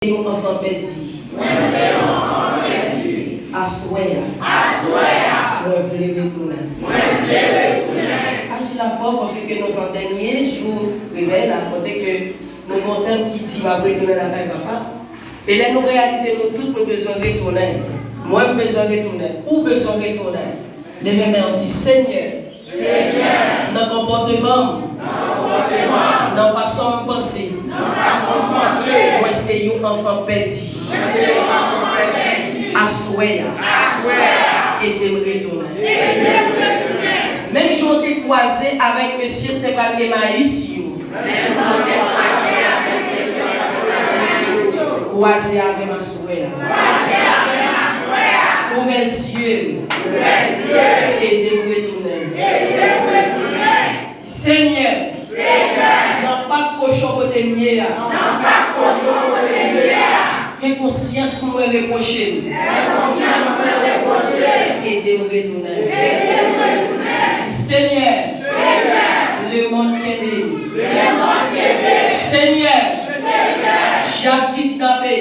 Mon enfant petit. Assoya. Moi, je voulais retourner. J'ai la foi parce que nous en dernier jour, réveil, à côté que nous montons qui dit va retourner la paix papa. Et là, nous réalisons tous nos besoins de retourner. Moi, j'ai besoin de retourner. Où besoin de retourner? Levez main, on dit Seigneur. Dans le comportement. Dans la façon de penser. Moi, c'est un enfant petit. Assoya. Et de me retourner. Même si on t'ai croisé avec monsieur Tebal Maïs, croisé avec ma soeur. Ouvre les yeux. Et de me retourner. Seigneur. Non pas cochon côté mieux. Fais conscience moi reprocher. Et de me retourner. Seigneur. Le monde qui est Seigneur. J'ai kidnappé.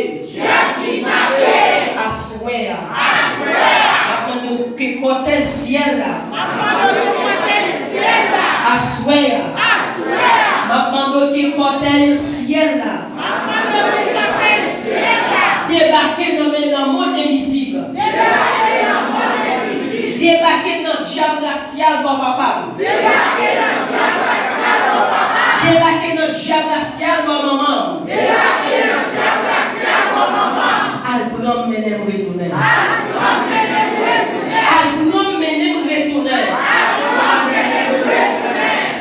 Assoya. Que côté ciel là. Assoya. Maintenant qui côté ciel là. Débarquer dans le monde invisible. Débarquer dans le diable racial pour papa. Débarquer dans le diable racial pour maman. Al-Bram mène me retourner. Al-Bram mène me retourner.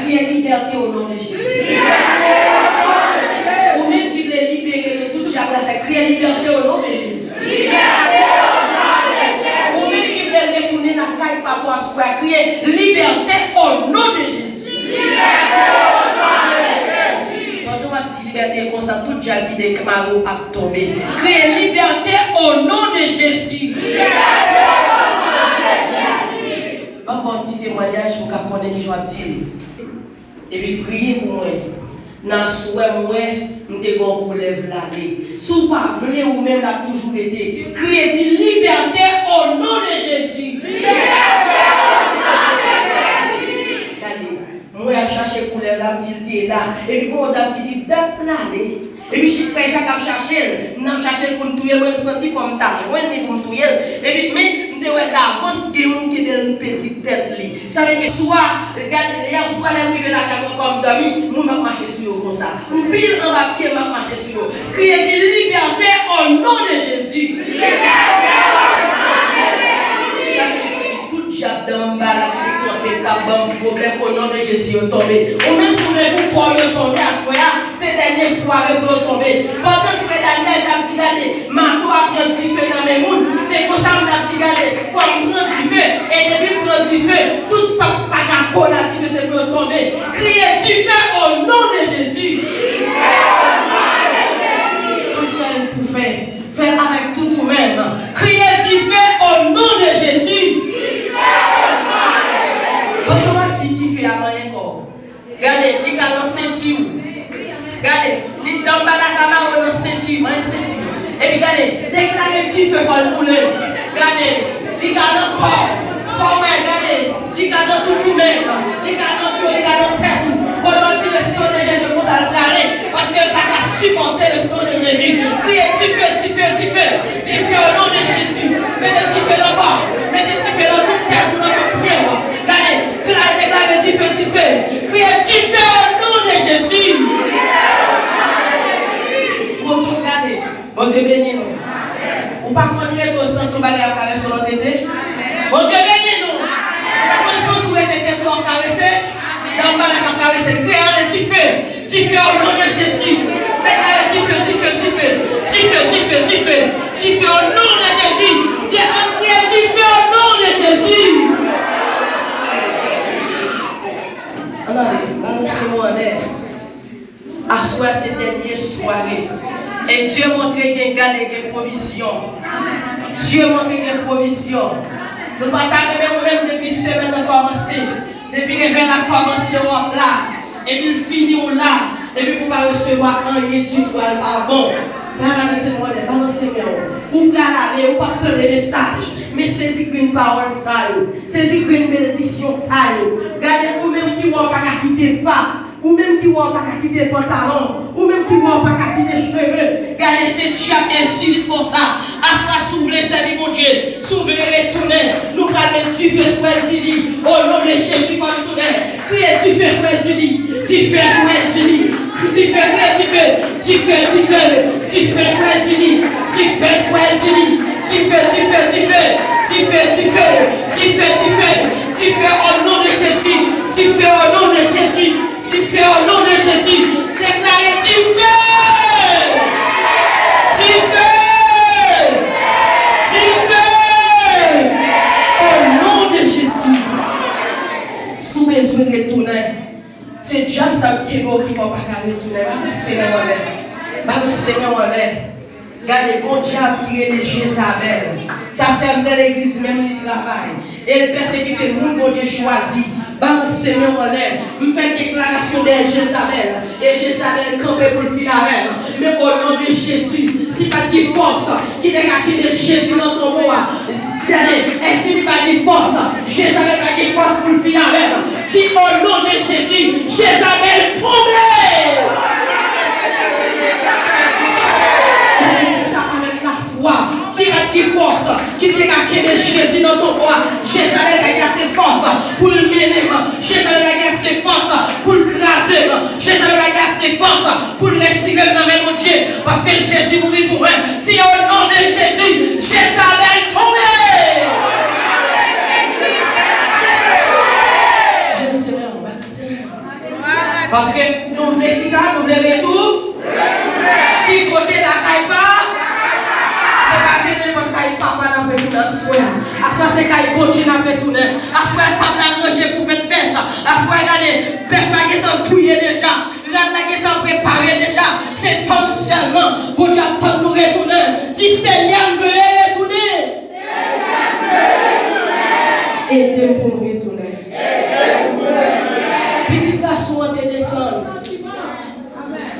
Priez liberté au nom de Jésus. Ou même qui veut libérer de toute diable racial. Priez liberté au nom de Jésus. Ou même qui veut retourner dans la caille papa à soi. Priez liberté au nom de Jésus. Pendant ma petite liberté, comme ça, tout diable qui déclare a tombé. Criez liberté au nom de Jésus. Un petit témoignage pour qu'on connaisse qui je dire. Et puis priez pour moi. Dans ce souhait, moi, nous te gon lève l'année. Si vous pas voulez ou même l'a toujours été. Criez liberté au nom de Jésus. Moi, je cherche pour les lames, il là. Et puis, quand on dit, date l'année. Et puis, je suis prêt à chercher. Je cherche pour me tuer, je me sens comme ça. Je pour me tuer. Et puis, mais, je vais d'avance qui est une petite tête. Ça veut dire, soit, regardez, hier, soit, les rives là, comme d'amis, nous allons marcher sur eux comme ça. Nous pile en bas, pied, nous marcher sur eux. Criez liberté au nom de Jésus. Liberté au nom de Jésus. Ça veut dire, tout diable d'en bas, là, problème au nom de Jésus est tombé. Ou même souvenez-vous pour le tomber à soi, ces dernières soirées pour tomber. Pendant ce que Daniel t'a dit, regardez, marteau a pris du feu dans mes moules. C'est pour ça que t'a dit, regardez, pour prendre du feu. Et depuis prendre du feu, tout ça, pagapo là, du feu, c'est pour tomber. Criez du feu au nom de Jésus. Pour faire, faire avec tout vous-même. Criez du feu au nom de Jésus. Regardez, il y a une ceinture. Regardez, il y a une ceinture. Et puis, regardez, déclarez du feu pour le couler. Regardez, il y a un corps. Regardez, il y a tout même. Il y a un pied, il y a un tête. Pour dire le sang de Jésus, pour ça le carrer. Parce qu'elle n'a pas supporter le sang de Jésus. Criez du feu, du feu, du feu. Du feu au nom de Jésus. Mettez du feu là-bas. Mettez du feu dans votre tête, dans votre pied. Regardez, déclarez du feu, du feu. Criez du feu au nom de Jésus. Regardez, bon Dieu bénis nous. Ou pas qu'on y est au centre, on va aller caresser sur notre tête. Bon Dieu bénis nous. Au centre où était pour caresser, on va aller caresser. Criez du feu au nom de Jésus. Déclarez du feu, du feu, du feu. Du feu, du feu, du feu. Du feu au nom de Jésus. Criez du feu au nom de Jésus. Balancez-moi en l'air. Assois ces dernières soirées. Et Dieu montre qu'il y a des provisions. Dieu montre qu'il y a des provisions. Nous ne pouvons pas même depuis semaine de commencer. Depuis que la commencé là. Et puis finir là. Et puis pour ne pas recevoir un étude avant. Ou aller, ou pas te les messages, mais saisis une parole sale, saisis une bénédiction sale. Gardez vous-même si vous n'avez pas quitter femme, ou même qui n'avez pas quitter pantalon, ou même qui n'avez pas quitter cheveux. Gardez ces diables ainsi ils font ça. Aspa s'ouvrir, servir mon Dieu, s'ouvrir et retourner. Nous calmer, tu fais sois-y. Au nom de Jésus, pas retourner. Criez, tu fais sois-y, tu fais sois-y. Tu fais sois-y, tu fais au nom de Jésus, tu fais au nom de Jésus, tu fais au nom de Jésus, déclarez, tu fais, au nom de Jésus, sous mes yeux retournés, c'est diable ça qui est beau qu'il ne faut pas retourner, le Seigneur en l'air. Regardez, bon diable qui est de Jézabel. Ça sert de l'église même du travail. Et le persécute le monde, bon Dieu choisi. Le Seigneur en l'air. Vous faites déclaration de Jézabel. Et Jézabel campé pour le final. Mais au nom de Jésus, si pas de force, qui n'est qu'à quitter Jésus dans ton bois. Et si pas de force, Jézabel n'a pas de force pour le final. Si au nom de Jésus, Jézabel tombe. Si tu as force, qui te a Jésus dans ton bois, Jésus a ses forces pour le mener, Jésus a ses forces pour le craser, Jésus a ses forces pour le retirer dans mon Dieu, parce que Jésus mourit pour elle. Si au nom de Jésus, Jésus est tombé. Parce que nous voulons qui ça, nous voulons retour. Qui côté la caille pas? Papa n'a pas tout dans le soir. À ce c'est qu'il bon Dieu n'a pas tout dans. À ce table à manger pour faire fête. À ce regardez, père qui est en touillé déjà. L'âne qui est en préparé déjà. C'est temps seulement. Bon Dieu attend nous retourner. Dis Seigneur, je veux retourner. Aidez-moi pour nous retourner. Petit garçon te descend.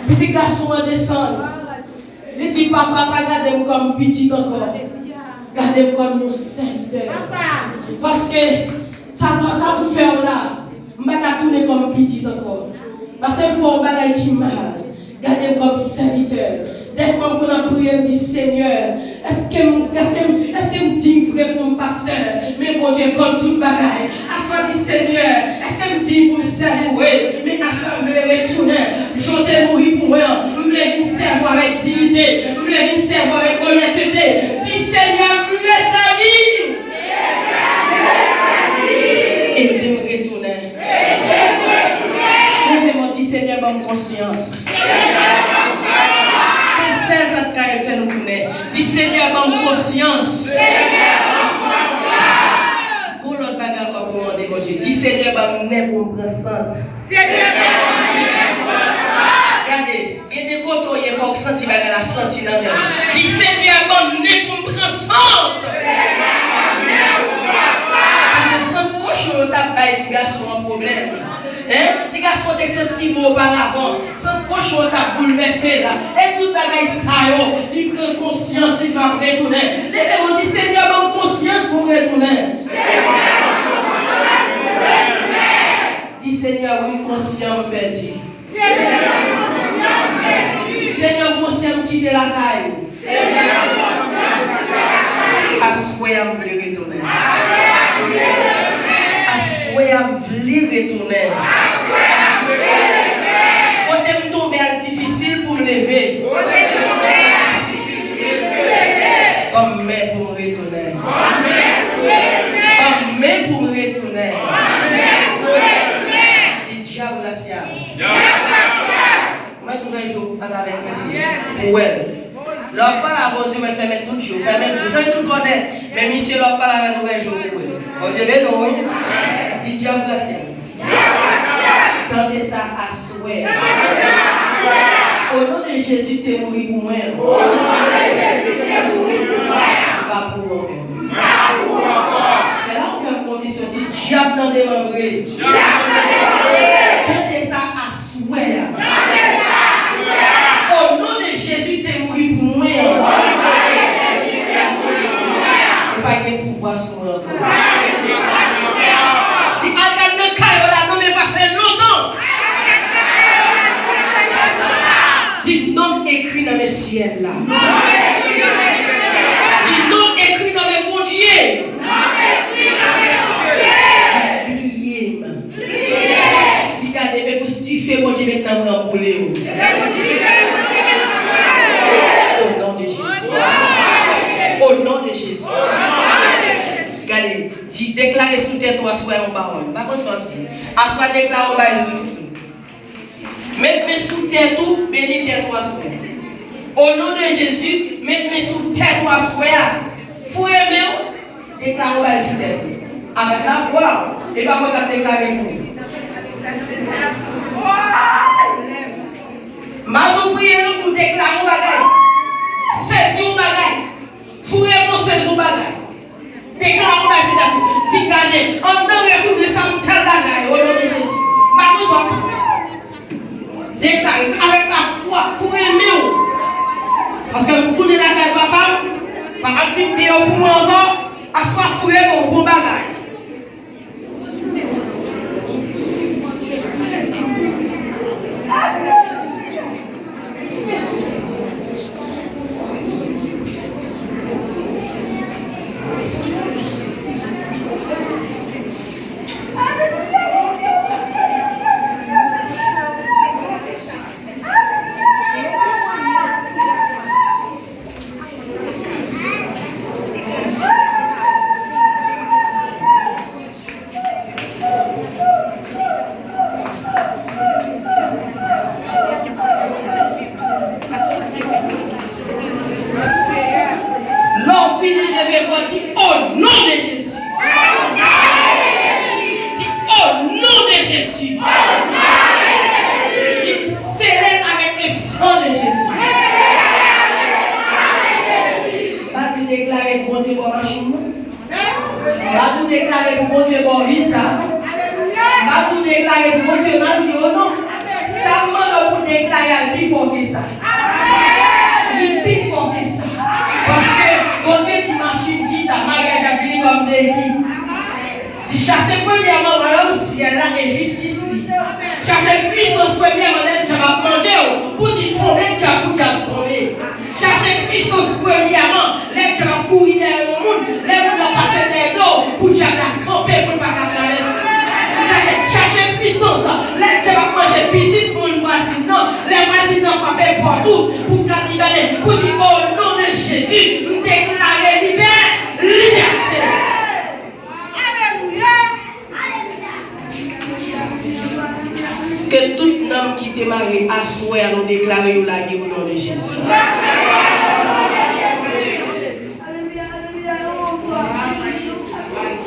Petit garçon descend. Il dit papa, pas garder comme petit encore. Gardez comme nos serviteurs. Parce que ça me fait là. Je ne vais pas tourner comme petit encore. Parce que il faut un qui mal. Gardez comme serviteur. Des fois, qu'on a prié, me dit Seigneur, est-ce que me dit vrai pour mon pasteur? Mais bon Dieu, comme tout le bagaille. À ce moment dit Seigneur, est-ce que me dit pour me servir? Mais à ce moment, je vais retourner. J'entends mourir pour moi. Je voulais me servir avec dignité. Je voulais me servir avec honnêteté. Dis Seigneur, je voulais servir. Aidez-moi à retourner. Aidez-moi, dis Seigneur, bonne conscience. C'est 16 ans qu'elle fait nous connaître. Dis Seigneur, bonne conscience. Pour l'autre bagarre, comme vous demandez, mon Dieu. Dis Seigneur, bonne main pour me prendre. Regardez, il y a des côtés où il faut que senti la senti dans le. Dis Seigneur, bonne main pour me prendre. Parce que sans cochon, tu as pas dit garçon un problème. Petit garçon t'es senti beau auparavant, sans cochon t'a bouleversé là. Et tout bagaille ça il prend conscience, il va retourner. Les gens disent Seigneur, bonne conscience pour retourner. Dis Seigneur, oui, conscient perdu. Seigneur, conscient quitter la caille. Assoyez, je voulais retourner. Assoyez, je voulais retourner. Quand je tombe difficile pour me lever. Comme mère pour me retourner. Comme mère pour me retourner. Dis diable la sienne. Moi, tout un jour, avec moi, ouais. L'homme parle à bon Dieu, mais fait mettre tout jour. Fait tout connaître. Mais monsieur, l'homme parle avec nous un jour. Bon Dieu, mais non. Dis diable la sienne. Tendez ça à souhait. Au nom de Jésus, tu es mort pour moi. Au nom de Jésus, tu es mort pour moi. Pas pour moi. Mais là, on fait une condition. Dis diable dans les membres. Tendez ça à souhait. Au nom de Jésus, tu es mort pour moi. ciel là. Dis non écrit dans les bons dieux. Pliez. Dis gardez mais pour tu fais mon Dieu maintenant pour les au nom de Jésus. Au nom de Jésus. Regardez, dis déclarez sous tes trois soins en parole. Pas qu'on sorti. Assois déclare au bail sous tout. Mettez sous tes tout, bénis tes trois soins. Au nom de Jésus, mettez sous tes trois soins. Fouillez même, déclarez au bail sous tes tout. Avec la voix, et pas vous déclarer vous. Ma vous priez pour déclarer au bagage. Saisis au bagage. Fouillez mon saisis au bagage. Déclare au bagage. Si gardez, en tant que vous ne savez pas bagage, au nom de Jésus. Ma vous déclarez avec la foi, fouillez mieux. Parce que vous tournez la gueule, papa, par un petit pied au bout encore, à soi fouiller mon bon bagage. Que tout homme qui t'est marié à souhait nous déclarer la guerre au nom de Jésus.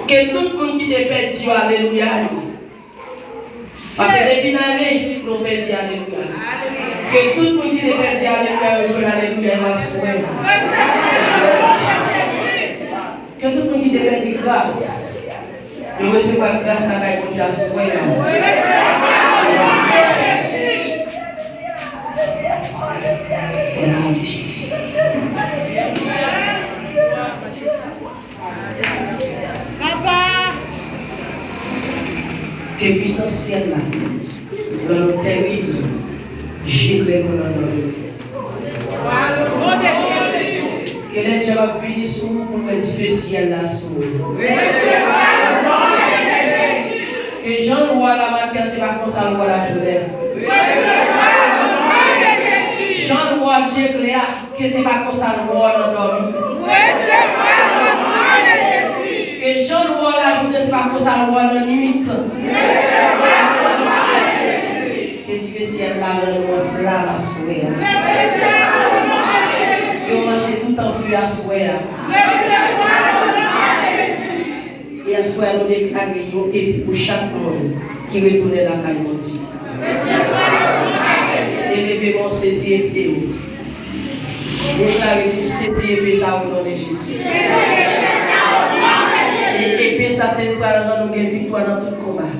Que tout le monde qui t'est perdu, alléluia. Parce que depuis l'année, nous perdons, alléluia. Que tout le monde qui t'est perdu, alléluia, je l'alléluia, ma souhait. Que tout le monde qui t'est perdu, grâce. Nous recevons la grâce à la Dieu à souhait. Au nom de Jésus. Que puissance ciel là, dans le terrible, gicle mon nom. Que les dieux viennent sur nous pour que ciel là sur nous. Que Jean voit la matin, c'est pas comme ça, le voit la journée. Jean voit Dieu clair, que c'est pas comme ça, le voit l'endormi. Que Jean voit la journée, c'est pas comme ça, le voit la nuit. Que Dieu ciel là, le flamme à souhait. Que on mange tout en feu à souhait. Et à souhait, nous déclarons et puis pour chaque monde qui retourne la caille de Dieu. Élevez mon saisi et pied. Déclarez tout ces pieds, ça au nom de Jésus. Et puis ça, c'est pour nous gagner victoire dans tout combat.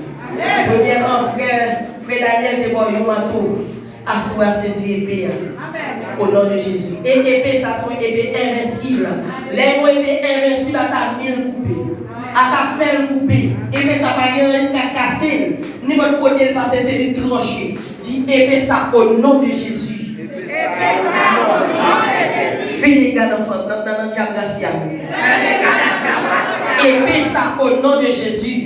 Premièrement, frère Daniel, te voit un manteau à soi saisi et pied. Au nom de Jésus. Et épée, ça sont épée invincible. Les mots épée invincible à ta mille coupée. À ta faire couper. Épée, ça va rien qu'à casser. Ni votre côté, parce que c'est de trancher. Dis épée, ça au nom de Jésus. Épée, ça. Fais des gars d'enfants dans le diable Garcia. Et fais ça au nom de Jésus.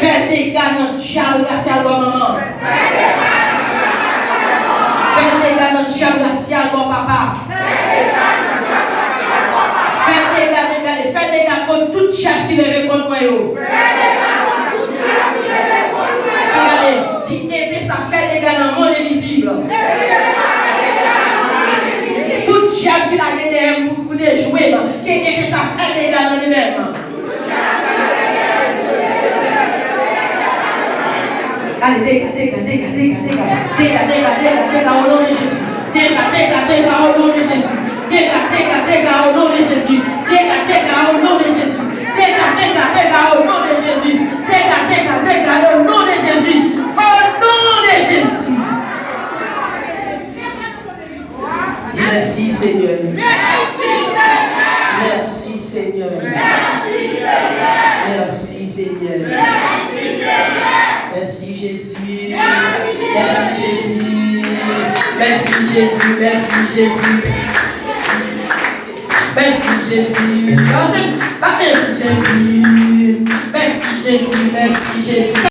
Fais des gars dans le diable Garcia, maman. Fais des gars dans le diable Garcia, mon papa. Fais des gars contre tout diable qui lève contre moi. Regardez, si épée ça fait des gars dans le monde invisible. Tout diable qui a gagné pour les jouer, qui épée ça fait des gars dans lui-même. Allez, dégage au nom de Jésus. Dégage au nom de Jésus. Dégage au nom de Jésus. Dégage au nom de Jésus. Dégage au nom de Jésus. Dégage au nom de Jésus. Au nom de Jésus. Dis merci Seigneur. Merci Seigneur. Merci Seigneur. Merci Jésus. Merci Jésus. Merci Jésus. Merci Jésus. Merci Jésus. Merci Jésus. Merci Jésus. Merci Jésus.